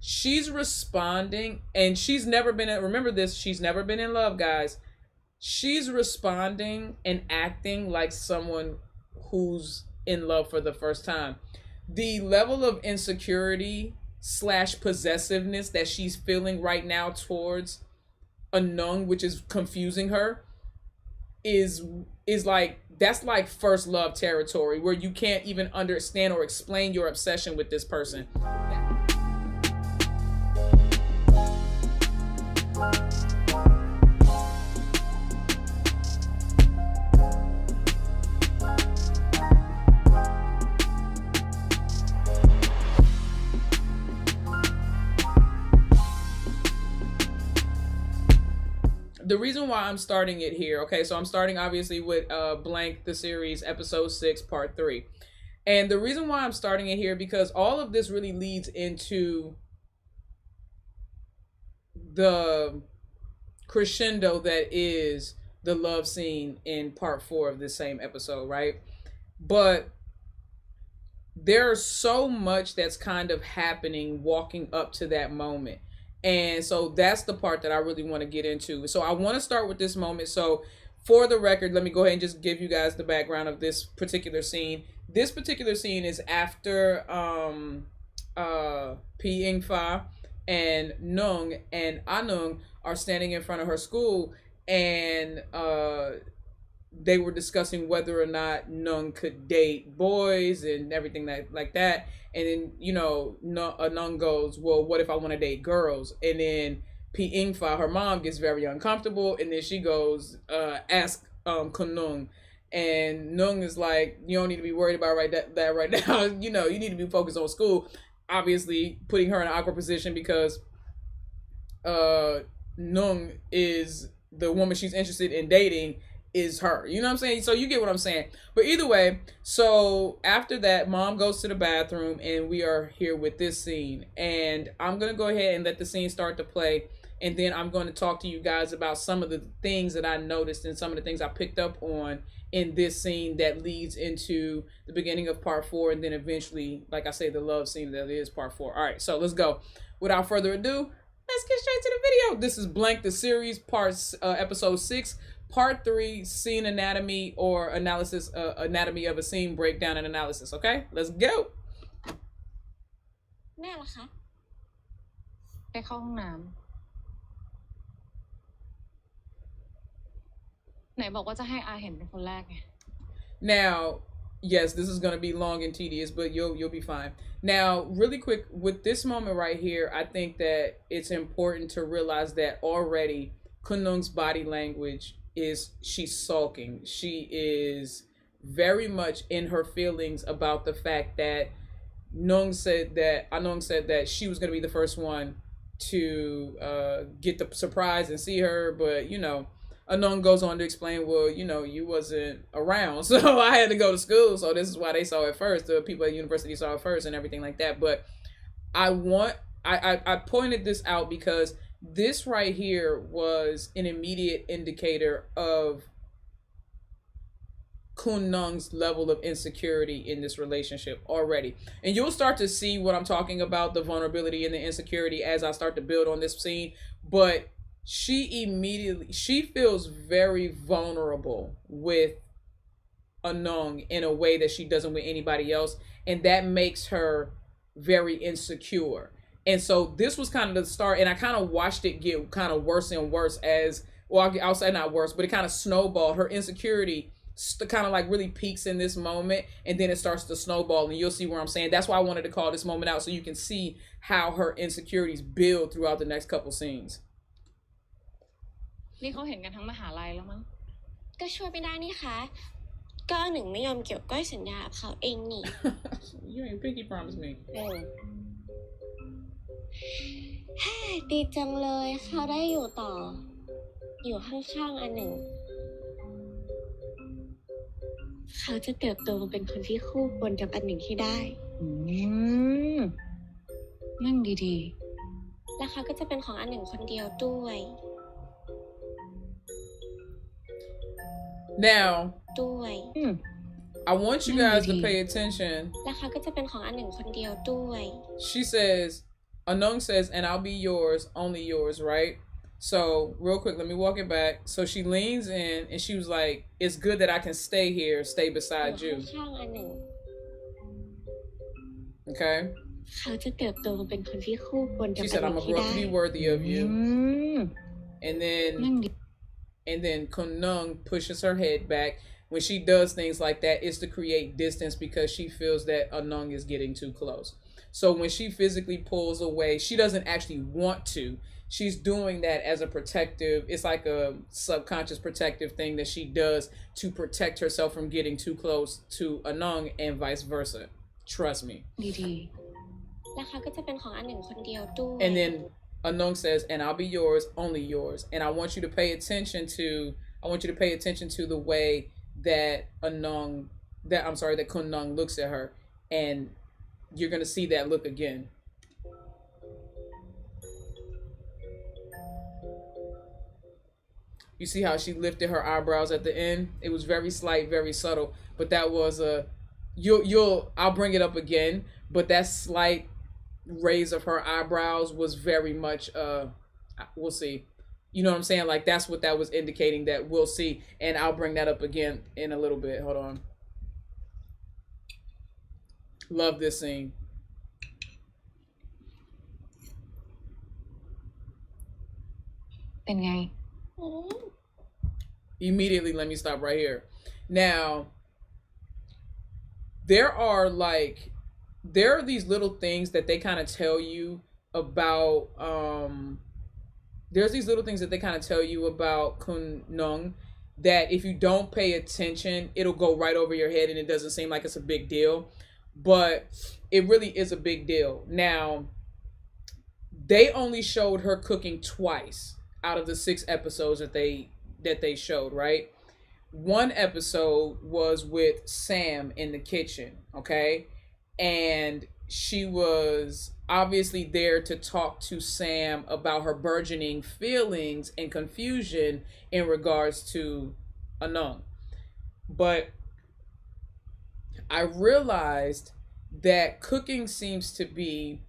she's responding, and she's never been in, remember this, she's never been in love, guys. She's responding and acting like someone who's in love for the first time. The level of insecurity slash possessiveness that she's feeling right now towards Anung, which is confusing her, is like, that's like first love territory where you can't even understand or explain your obsession with this person. The reason why I'm starting it here, okay, so I'm starting obviously with Blank the series episode 6 part 3. And the reason why I'm starting it here, because all of this really leads into the crescendo that is the love scene in part 4 of this same episode, right? But there's so much that's kind of happening walking up to that moment. And so that's the part that I really want to get into. So I want to start with this moment. So for the record, let me go ahead and just give you guys the background of this particular scene. This particular scene is after P-Ing-Fa and Nung and Anung are standing in front of her school, and they were discussing whether or not Nung could date boys and everything like that. And then, you know, Nung goes, well, what if I want to date girls? And then P-Ing-Fa, her mom, gets very uncomfortable. And then she goes, ask Kunung. And Nung is like, you don't need to be worried about that right now. You know, you need to be focused on school. Obviously, putting her in an awkward position because Nung is the woman she's interested in dating is her. You know what I'm saying? So you get what I'm saying. But either way, so after that, mom goes to the bathroom and we are here with this scene. And I'm going to go ahead and let the scene start to play. And then I'm going to talk to you guys about some of the things that I noticed and some of the things I picked up on in this scene that leads into the beginning of part 4. And then eventually, like I say, the love scene that is part 4. All right, so let's go. Without further ado, let's get straight to the video. This is Blank the series, episode 6. Part 3, scene anatomy or analysis, anatomy of a scene breakdown and analysis. Okay, let's go. แม่ล่ะคะไปเข้าห้องน้ำไหนบอกว่าจะให้อาเห็นเป็นคนแรกไง Now, yes, this is going to be long and tedious, but you'll be fine. Now, really quick, with this moment right here, I think that it's important to realize that already Kunung's body language is she's sulking. She is very much in her feelings about the fact that Anung said that she was going to be the first one to get the surprise and see her, but you know, Anung goes on to explain, well, you know, you wasn't around, so I had to go to school, so this is why they saw it first. The people at the university saw it first and everything like that. But I pointed this out because this right here was an immediate indicator of Kunung's level of insecurity in this relationship already. And you'll start to see what I'm talking about, the vulnerability and the insecurity, as I start to build on this scene. But she feels very vulnerable with Anung in a way that she doesn't with anybody else. And that makes her very insecure. And so this was kind of the start, and I kind of watched it get kind of worse and worse as, well, I'll say not worse, but it kind of snowballed. Her insecurity kind of like really peaks in this moment, and then it starts to snowball, and you'll see where I'm saying. That's why I wanted to call this moment out, so you can see how her insecurities build throughout the next couple scenes. นี่เขาเห็นกันทั้งมหาลัยแล้วมั้ง ก็ช่วยไม่ได้นี่คะก็หนึ่งไม่ยอมเกี่ยวก้อยสัญญากับเขาเองนี่ You ain't pinky promise me. ดีจังเลยเขาได้อยู่ต่ออยู่ข้างๆอันหนึ่งเขาจะเติบโตมาเป็นคนที่คู่ควรกับอันหนึ่งที่ได้นั่งดี และเขาก็จะเป็นของอันหนึ่งคนเดียวด้วย Now, ด้วย I want you guys to pay attention. และเขาก็จะเป็นของอันหนึ่งคนเดียวด้วย She says, Anung says, and I'll be yours, only yours, right? So, real quick, let me walk it back. So she leans in and she was like, it's good that I can stay here, stay อยู่ beside you. ข้างๆอันหนึ่ง Okay? เขาจะเติบโตมาเป็นคนที่คู่ควรกับ She อั said, นห I'm นึ่ง gonna ที่ grow up ได้ to be worthy of อื you. ม And นั่ง then ดี and then Kunung pushes her head back. When she does things like that, it's to create distance because she feels that Anung is getting too close. So when she physically pulls away, she doesn't actually want to. She's doing that as a protective, it's like a subconscious protective thing that she does to protect herself from getting too close to Anung and vice versa. Trust me. ดี และเขาก็จะเป็นของอันหนึ่งคนเดียวด้วย And then Anung says, and I'll be yours, only yours. And I want you to pay attention to the way that that Kunung looks at her. And you're going to see that look again. You see how she lifted her eyebrows at the end? It was very slight, very subtle, but that was I'll bring it up again, but that slight raise of her eyebrows was very much we'll see. You know what I'm saying? Like that's what that was indicating, that we'll see, and I'll bring that up again in a little bit. Hold on. Love this scene.ๆเป็นไง โอ้ Immediately, let me stop right here. Now, there are these little things that they kind of tell you about there's these little things that they kind of tell you about Kunung that if you don't pay attention, it'll go right over your head and it doesn't seem like it's a big deal, but it really is a big deal. Now, they only showed her cooking twice out of the 6 episodes that they showed, right? One episode was with Sam in the kitchen, okay? And she was obviously there to talk to Sam about her burgeoning feelings and confusion in regards to Anung. But I realized that cooking seems to be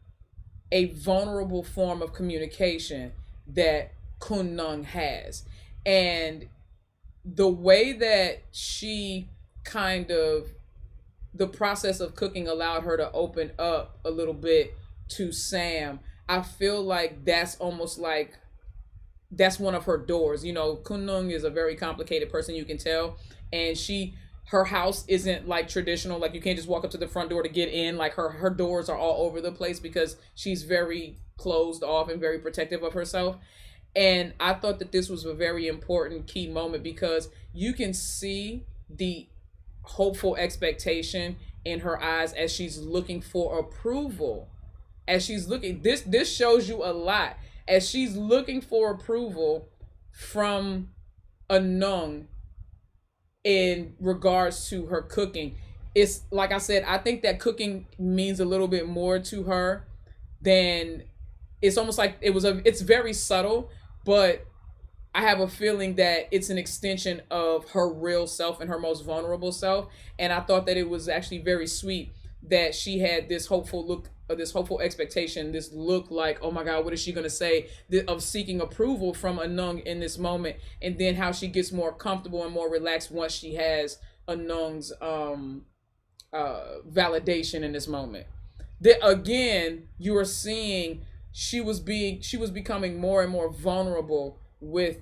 a vulnerable form of communication that Kunung has. And the way that she kind of, the process of cooking allowed her to open up a little bit to Sam, I feel like that's almost like that's one of her doors. You know, Kunung is a very complicated person, you can tell, and her house isn't like traditional, like you can't just walk up to the front door to get in. Like her doors are all over the place because she's very closed off and very protective of herself. And I thought that this was a very important key moment because you can see the hopeful expectation in her eyes as she's looking for approval. As she's looking, this shows you a lot. As she's looking for approval from Anung in regards to her cooking. It's like I said, I think that cooking means a little bit more to her than, it's almost like it's very subtle, but I have a feeling that it's an extension of her real self and her most vulnerable self. And I thought that it was actually very sweet that she had this hopeful look, this hopeful expectation, this look like, oh my God, what is she going to say, of seeking approval from Anung in this moment. And then how she gets more comfortable and more relaxed once she has Anung's validation in this moment. That again, you are seeing she was becoming more and more vulnerable with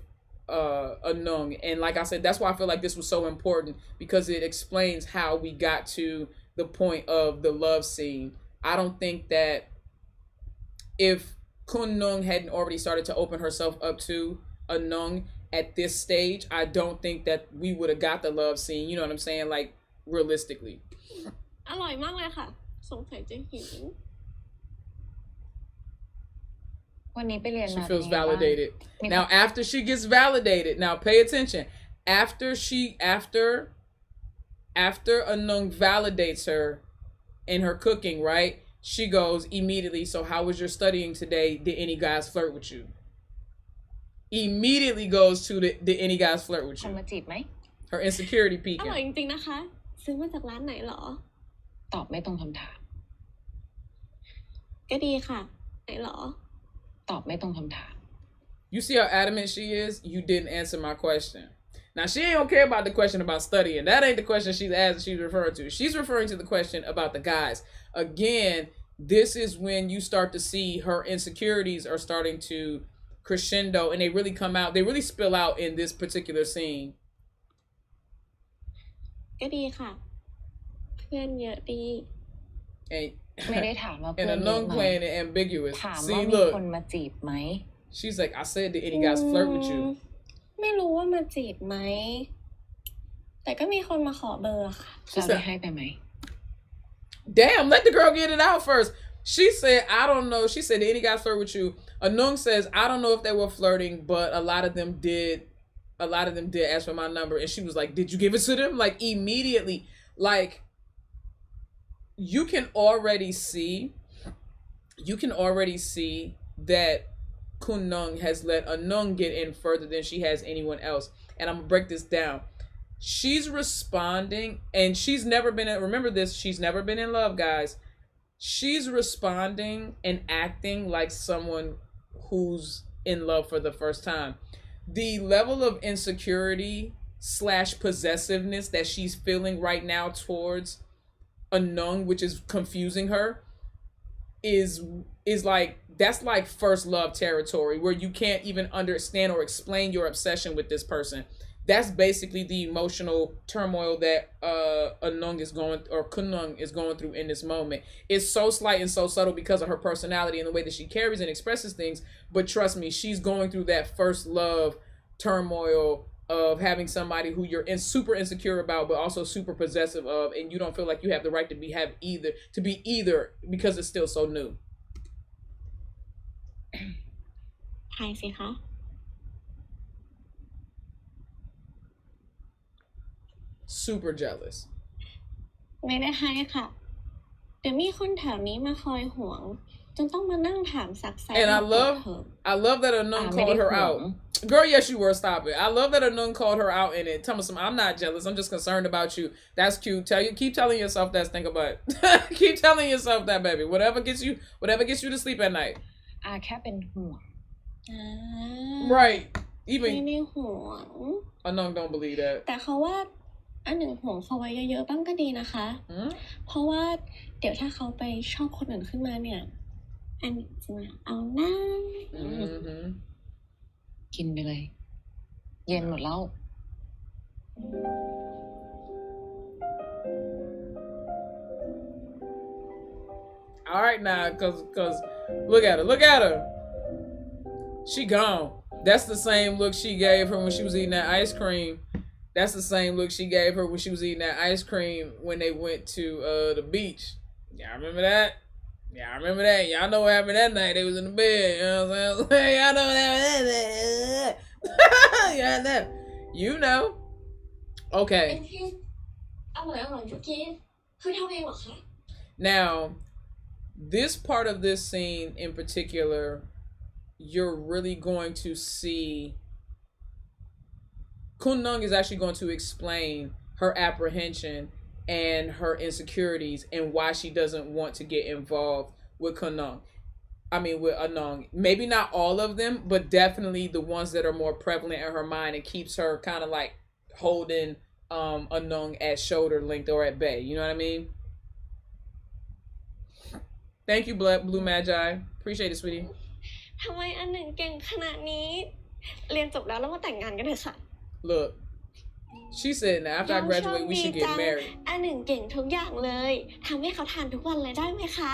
Anung. And like I said, that's why I feel like this was so important, because it explains how we got to the point of the love scene. I don't think that if Kunung hadn't already started to open herself up to Anung at this stage, I don't think that we would have got the love scene, you know what I'm saying, like realistically. อร่อยมากเลยค่ะสงสัยจะหิว วันนี้ไปเรียน She มา feels เป็นไงบ้าง validated. Now, after she gets validated, now pay attention. After Anung validates her in her cooking, right? She goes immediately, so how was your studying today? Did any guys flirt with you? Immediately goes to did any guys flirt with คน you? มาจีบไหม Her insecurity อร่อย peaking. จริงๆนะคะ ซื้อมาจากร้านไหนหรอ ตอบไม่ตรงคำถาม ก็ดีค่ะ ไหนหรอ ตอบไม่ตรงคำถาม You see how adamant she is? You didn't answer my question. Now, she ain't don't care about the question about studying. That ain't the question she's referring to. She's referring to the question about the guys. Again, this is when you start to see her insecurities are starting to crescendo, and they really come out. They really spill out in this particular scene. ก็ดีค่ะ เพื่อนเยอะดี And ไม่ได้ถามว่าเพื่ and อนเยอะ Anung ไหม playing it ambiguous. ถามว่า See, มี look. คนมาจีบไหม She's like, I said, did any guys flirt with you? ไม่รู้ว่ามาจีบไหม แต่ก็มีคนมาขอเบอร์ค่ะ เราได้ให้ไปไหม Damn, let the girl get it out first. She said, I don't know. She said, did any guys flirt with you? Anung says, I don't know if they were flirting, but a lot of them did. A lot of them did ask for my number. And she was like, did you give it to them? Like, immediately. Like, you can already see that Kunung has let Anung get in further than she has anyone else. And I'm going to break this down. She's responding, and she's never been in, remember this, she's never been in love, guys. She's responding and acting like someone who's in love for the first time. The level of insecurity / possessiveness that she's feeling right now towards Anung, which is confusing her, is like, that's like first love territory where you can't even understand or explain your obsession with this person. That's basically the emotional turmoil that Anung is going, or Kunung is going through in this moment. It's so slight and so subtle because of her personality and the way that she carries and expresses things. But trust me, she's going through that first love turmoil of having somebody who you're super insecure about, but also super possessive of, and you don't feel like you have the right to be either because it's still so new. ทายสิคะ Super jealous. ไม่ได้ให้ค่ะ เดี๋ยวมีคนแถวนี้มาคอยห่วง จนต้องมานั่งถามซักไซ And I love that Anung called her out. Girl, yes, you were. Stop it. I love that Anung called her out in it. Tell me some. I'm not jealous. I'm just concerned about you. That's cute. Keep telling yourself that. Think about it. Keep telling yourself that, baby. Whatever gets you to sleep at night. แค่เป็นห่วง Right. ไม่ Even ได้ห่วง Anung don't believe that. แต่เขาว่าอันหนึ่งห่วงเขาไว้เยอะๆบ้างก็ดีนะคะ เพราะว่าเดี๋ยวถ้าเขาไปชอบคนอื่นขึ้นมาเนี่ย อันจะมาเอาหน้า กินไปเลย เย็นหมดแล้ว All right now, cause look at her. She gone. That's the same look she gave her when she was eating that ice cream. That's the same look she gave her when she was eating that ice cream when they went to the beach. Y'all remember that? Y'all know what happened that night. They was in the bed. You know what I'm saying? Y'all know what happened that night. Y'all know. You know. Okay. อร่อยทุกทีคือทำเองเหรอคะ Now, this part of this scene in particular, you're really going to see Kunung is actually going to explain her apprehension and her insecurities and why she doesn't want to get involved with with Anung. Maybe not all of them, but definitely the ones that are more prevalent in her mind and keeps her kind of like holding Anung at shoulder length or at bay. You know what I mean? Thank you, Blue Magi. Appreciate it, sweetie. ทำไมอันหนึ่งเก่งขนาดนี้ เรียนจบแล้วเรามาแต่งงานกันเถอะค่ะ Look, she said, now after I graduate, we should get married. อันหนึ่งเก่งทุกอย่างเลยทำให้เขาทานทุกวันเลยได้ไหมคะ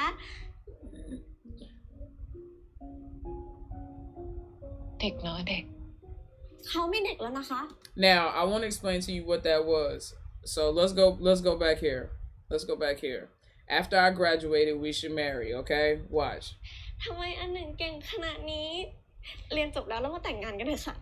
เด็กเนาะเด็ก เขาไม่เด็กแล้วนะคะ Now, I want to explain to you what that was. So let's go back here. Let's go back here. After I graduated, we should marry, okay? Watch. ทำไมอันหนึ่งเก่งขนาดนี้ เรียนจบแล้วเรามาแต่งงานกันเถอะค่ะ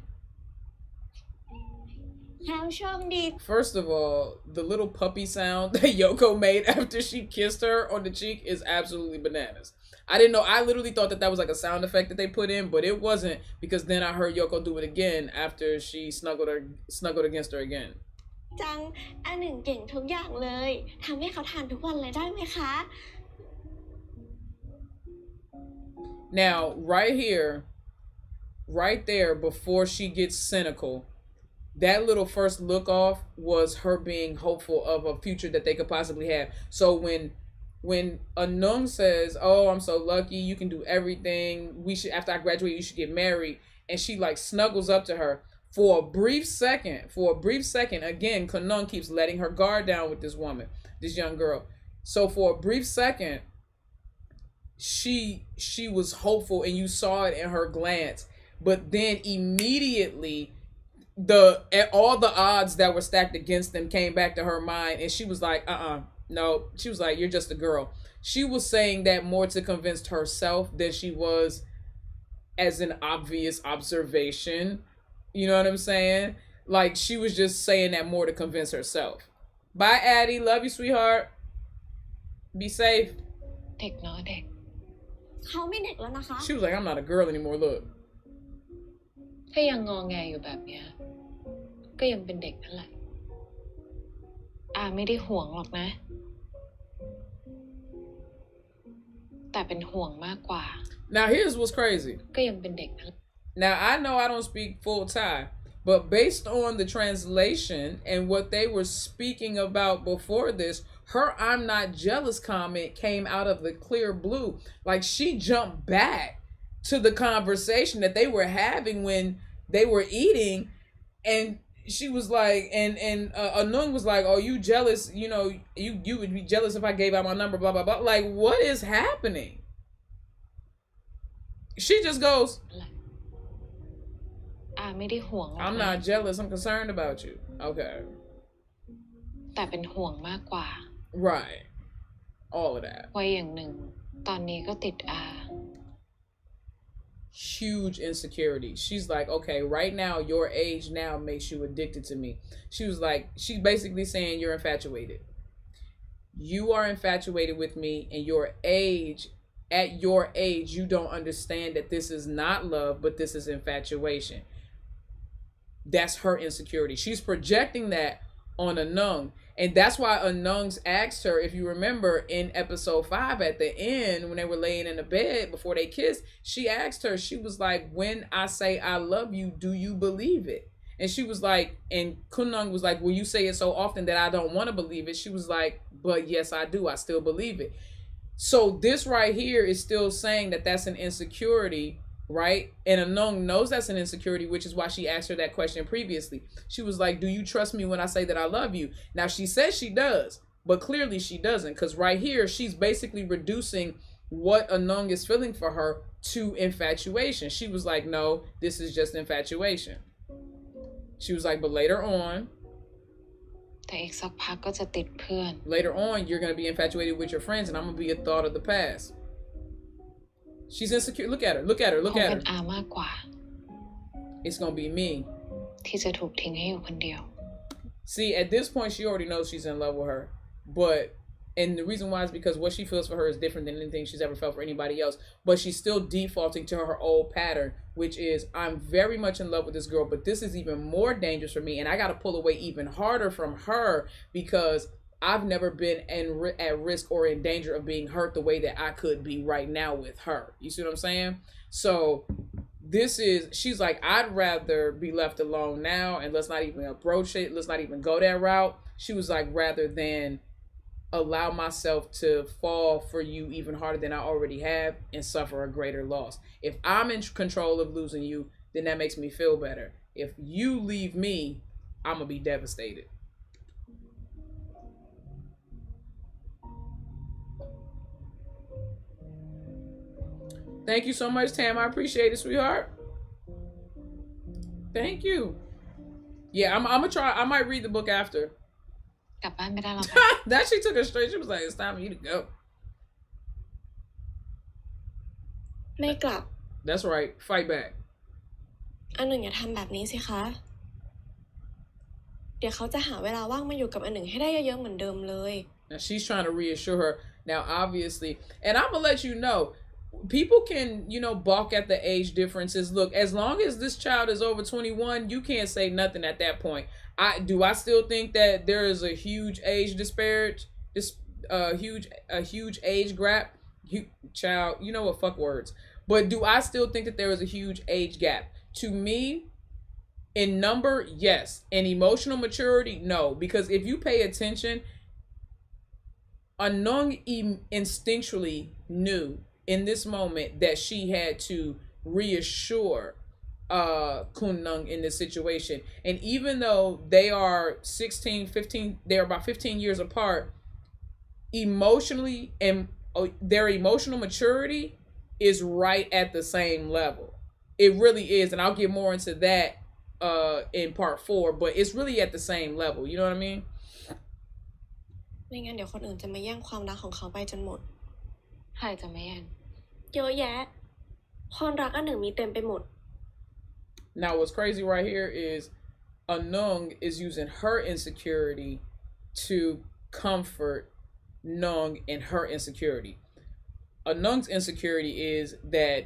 First of all, the little puppy sound that Yoko made after she kissed her on the cheek is absolutely bananas. I didn't know. I literally thought that was like a sound effect that they put in, but it wasn't, because then I heard Yoko do it again after she snuggled against her again. จังอันหนึ่งเก่งทุกอย่างเลยทำให้เขาทานทุกวันเลยได้ไหมคะ Now, right here, right there, before she gets cynical, that little first look off was her being hopeful of a future that they could possibly have. So when Anung says, "Oh, I'm so lucky, you can do everything. We should, after I graduate, you should get married," and she like snuggles up to her for a brief second. Again, Kanung keeps letting her guard down with this woman, this young girl. So for a brief second, she was hopeful, and you saw it in her glance. But then immediately, all the odds that were stacked against them came back to her mind, and she was like, no. She was like, "You're just a girl." She was saying that more to convince herself than she was as an obvious observation. You know what I'm saying? Like, she was just saying that more to convince herself. Bye, Addie. Love you, sweetheart. Be safe. เด็กเนาะเด็ก เขาไม่เด็กแล้วนะคะ She was like, "I'm not a girl anymore. Look." ถ้ายังงอแงอยู่แบบเนี้ยก็ยังเป็นเด็กนั่นแหละไม่ได้ห่วงหรอกนะ แต่เป็นห่วงมากกว่า Now, here's what's crazy. ก็ยังเป็นเด็กนั่น Now, I know I don't speak full Thai, but based on the translation and what they were speaking about before this, her "I'm not jealous" comment came out of the clear blue. Like, she jumped back to the conversation that they were having when they were eating, and she was like, and Anung was like, "Oh, you jealous? You know, you would be jealous if I gave out my number, blah, blah, blah." Like, what is happening? She just goes, ไม่ได้ห่วงหรอก "I'm นะ not jealous. I'm concerned about you." Okay. แต่เป็นห่วงมากกว่า Right. All of that. ไว้อย่างหนึ่งตอนนี้ก็ติด Huge insecurity. She's like, "Okay, right now, your age now makes you addicted to me." She was like, she's basically saying you're infatuated. You are infatuated with me, and at your age, you don't understand that this is not love, but this is infatuation. That's her insecurity. She's projecting that on Anung. And that's why Anung's asked her, if you remember in episode 5 at the end, when they were laying in the bed before they kissed, she asked her, she was like, "When I say I love you, do you believe it?" And she was like, and Kunung was like, "Well, you say it so often that I don't want to believe it." She was like, "But yes, I do. I still believe it." So this right here is still saying that that's an insecurity, right? And Anung knows that's an insecurity, which is why she asked her that question previously. She was like, "Do you trust me when I say that I love you?" Now, she says she does, but clearly she doesn't, because right here, she's basically reducing what Anung is feeling for her to infatuation. She was like, "No, this is just infatuation." She was like, "But later on, แต่อีกสักพักก็จะติดเพื่อน later on, you're going to be infatuated with your friends, and I'm going to be a thought of the past." She's insecure. Look at her. Look at her. ค Look ง at เป็น her. มากกว่า It's going to be me. ที่จะถูกทิ้งให้อยู่คนเดียว See, at this point, she already knows she's in love with her. And the reason why is because what she feels for her is different than anything she's ever felt for anybody else. But she's still defaulting to her old pattern, which is, "I'm very much in love with this girl, but this is even more dangerous for me. And I got to pull away even harder from her because I've never been at risk or in danger of being hurt the way that I could be right now with her." You see what I'm saying? So she's like, "I'd rather be left alone now, and let's not even approach it. Let's not even go that route." She was like, rather than allow myself to fall for you even harder than I already have and suffer a greater loss. If I'm in control of losing you, then that makes me feel better. If you leave me, I'm going to be devastated. Thank you so much, Tam. I appreciate it, sweetheart. Thank you. Yeah, I'm going to try. I might read the book after. กลับบ้านไม่ได้หรอก That she took her straight. She was like, "It's time for you to go." ไม่กลับ That's right. Fight back. อันหนึ่งอย่าทำแบบนี้สิคะ เดี๋ยวเขาจะหาเวลาว่างมาอยู่กับอันหนึ่งให้ได้เยอะๆเหมือนเดิมเลย Now she's trying to reassure her. Now, obviously, and I'm going to let you know, people can, balk at the age differences. Look, as long as this child is over 21, you can't say nothing at that point. I still think that there is a huge age disparity, huge age gap. Child, you know what? Fuck words. But do I still think that there is a huge age gap? To me, in number, yes. In emotional maturity, no. Because if you pay attention, Anung instinctually knew in this moment that she had to reassure Kun in this situation. And even though they are 16, 15, they're about 15 years apart, emotionally and their emotional maturity is right at the same level. It really is. And I'll get more into that in part 4, but it's really at the same level. You know what I mean? ไม่งั้นเดี๋ยวคนอื่นจะมาแย่งความรักของเขาไปจนหมด ใครจะไม่แย่ง เยอะแยะความรักอันหนึ่งมีเต็มไปหมด Now what's crazy right here is Anung is using her insecurity to comfort Nung in her insecurity. Anung's insecurity is that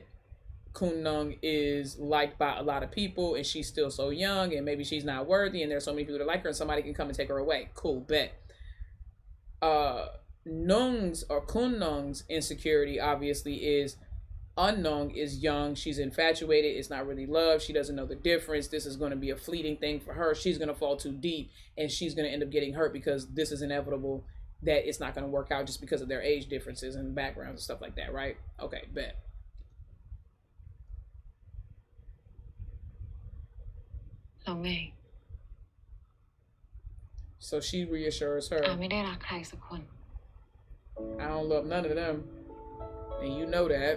Kun Nung is liked by a lot of people and she's still so young and maybe she's not worthy and there's so many people that like her and somebody can come and take her away. Cool, bet. Nung's or Kun Nung's insecurity obviously is Unknown is young, she's infatuated, it's not really love, she doesn't know the difference, this is going to be a fleeting thing for her, she's going to fall too deep and she's going to end up getting hurt because this is inevitable that it's not going to work out just because of their age differences and backgrounds and stuff like that, right? Okay, bet. แล้วไง So she reassures her, ไม่ได้รักใครสักคน I don't love none of them and you know that.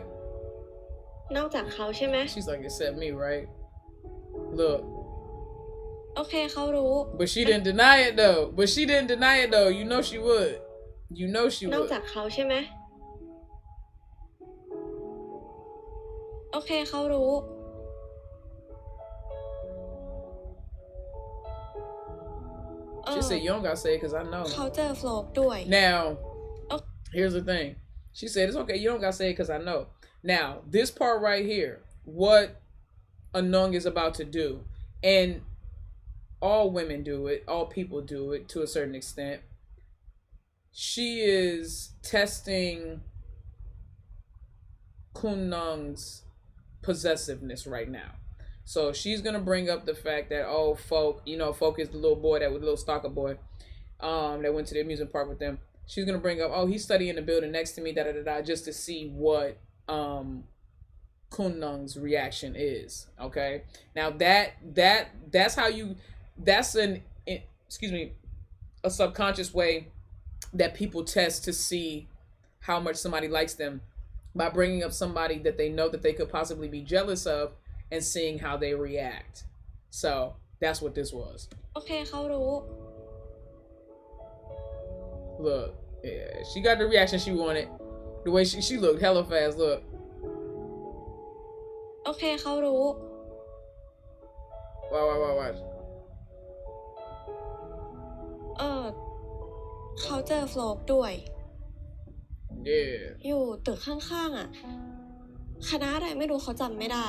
นอกจากเขาใช่ไหม She's like, except me, right? Look. โอเคเขารู้ But she didn't deny it though. You know she would. นอกจากเขาใช่ไหมโอเคเขารู้ She said you don't gotta say it because I know. เขาเจอโฟลกด้วย Now, here's the thing. She said it's okay. You don't gotta say it because I know. Now, this part right here, what Anung is about to do, and all women do it, all people do it to a certain extent. She is testing Kunung's possessiveness right now. So she's gonna bring up the fact that Folk is the little boy that was the little stalker boy, that went to the amusement park with them. She's gonna bring up, he's studying the building next to me, just to see what Kunung's reaction is. Okay, now that's how you, that's a subconscious way that people test to see how much somebody likes them, by bringing up somebody that they know that they could possibly be jealous of and seeing how they react. So that's what this was. โอเคเขารู้ Look, yeah, she got the reaction she wanted. The way she looked hella fast. Look. โอเคเขารู้ Watch. เขาเจอโฟลกด้วย Yeah. อยู่ตึกข้างๆอ่ะคณะอะไรไม่รู้เขาจำไม่ได้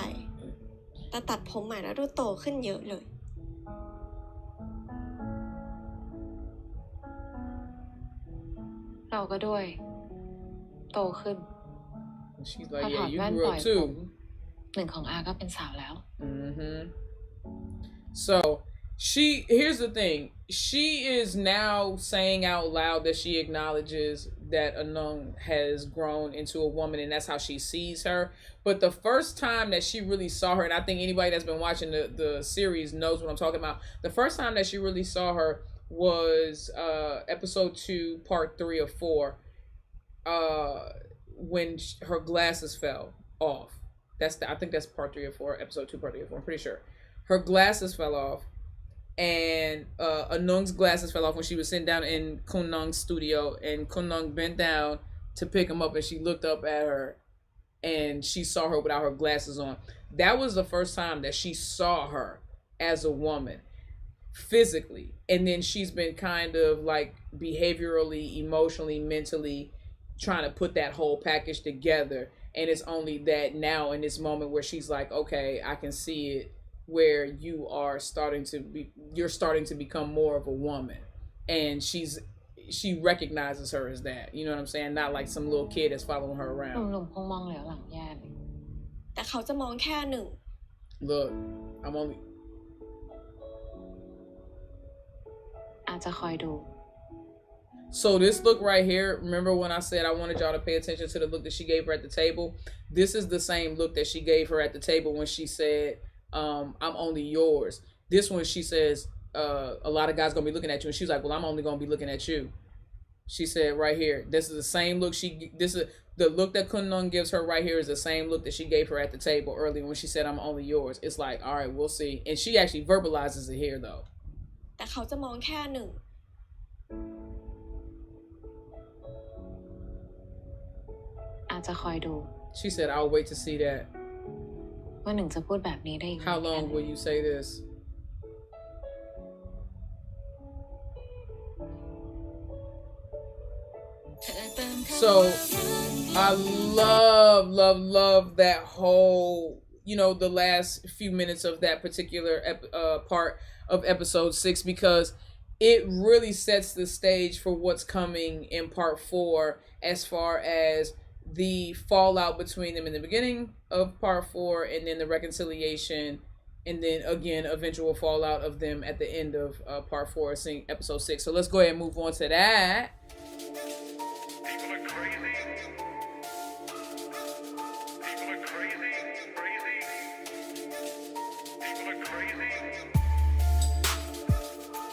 แต่ตัดผมใหม่แล้วดูโตขึ้นเยอะเลย เราก็ด้วย โตขึ้น She's พอ like, ถอ yeah, ด you แว่น grew ปล่อย up ผม too. หนึ่งของอาก็เป็นสาวแล้ว So here's the thing. She is now saying out loud that she acknowledges that Anung has grown into a woman and that's how she sees her. But the first time that she really saw her, and I think anybody that's been watching the series knows what I'm talking about. The first time that she really saw her was episode 2, part 3 of 4, when her glasses fell off. I think that's part 3 or 4, episode 2, part 3 or 4. I'm pretty sure. Her glasses fell off. And Anung's glasses fell off when she was sitting down in Kunung's studio, and Kunung bent down to pick him up, and she looked up at her, and she saw her without her glasses on. That was the first time that she saw her as a woman, physically. And then she's been kind of like behaviorally, emotionally, mentally trying to put that whole package together. And it's only that now in this moment where she's like, okay, I can see it, where you're starting to become more of a woman, and she recognizes her as that, you know what I'm saying? Not like some little kid that's following her ห around. นุ่มๆคงมองเหลียวหลังแย่เลย แต่เขาจะมองแค่หนึ่ง Look, I'm only อาจจะคอยดู So this look right here, remember when I said I wanted y'all to pay attention to the look that she gave her at the table? This is the same look that she gave her at the table when she said, I'm only yours. This one, she says, a lot of guys gonna be looking at you. And she was like, well, I'm only gonna be looking at you. She said right here, this is the same look this is the look that Kunlun gives her right here is the same look that she gave her at the table earlier when she said, I'm only yours. It's like, all right, we'll see. And she actually verbalizes it here though. แต่เขาจะมองแค่หนึ่ง อาจจะคอยดู She said, I'll wait to see that. ว่าหนึ่งจะพูดแบบนี้ได้อีก How long will you say this? So I love that whole, the last few minutes of that particular part of episode 6, because it really sets the stage for what's coming in part 4 as far as the fallout between them in the beginning of part 4, and then the reconciliation, and then again eventual fallout of them at the end of part 4, episode 6. So let's go ahead and move on to that.